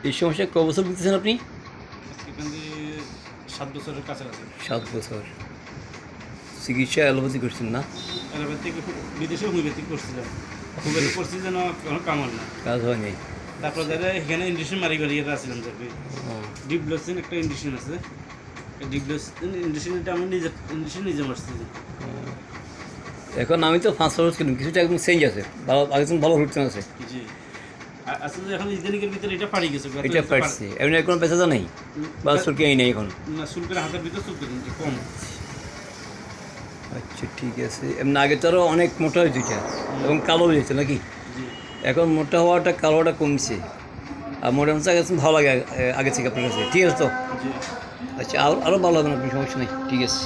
এই সমস্যা ক বছর ভুগতেছেন আপনি? এখান দিয়ে 7 বছরের কাছাকাছি। 7 বছর। চিকিৎসা অ্যালোপ্যাথি করছেন না? অ্যালোপ্যাথিক বিদেশে হোমিওপ্যাথিক করছিলাম। হোমিওপ্যাথিক করছি যেন কোনো কাম হয় না। কাজ হয়নি। তারপর যারা এখানে ইঞ্জেকশন মারি আসছিলাম যাকে ও, ডিপ্লোসিন একটা ইঞ্জেকশন আছে। ডিপ্লোসিন ইঞ্জেকশনটা আমি নিজে মারছি। এখন আমি তো 5 বছর ছিলাম, কিছুটা একদম চেঞ্জ আছে, ভালো আগের থেকে ভালো রুটিন আছে। জি আসলে এখন ইদানিকের ভিতরে এটা পাড়ি গেছে। এটা পারছি এমনি কোনো পেশা নেই বা চুলকে নেই এখন। না চুলকের হাতের ভিতরে চুলকে কিন্তু কম। আচ্ছা ঠিক আছে। এমনি আগে তো আরও অনেক মোটা হয়েছে এটা এবং কালো হয়েছে নাকি? জি এখন মোটা হওয়াটা কালোটা কমছে আর মোটামুটি আগে থেকে ভালো লাগে আগে থেকে আপনার কাছে। ঠিক আছে তো? জি আচ্ছা আরও ভালো হবে না, কোনো সমস্যা নেই। ঠিক আছে।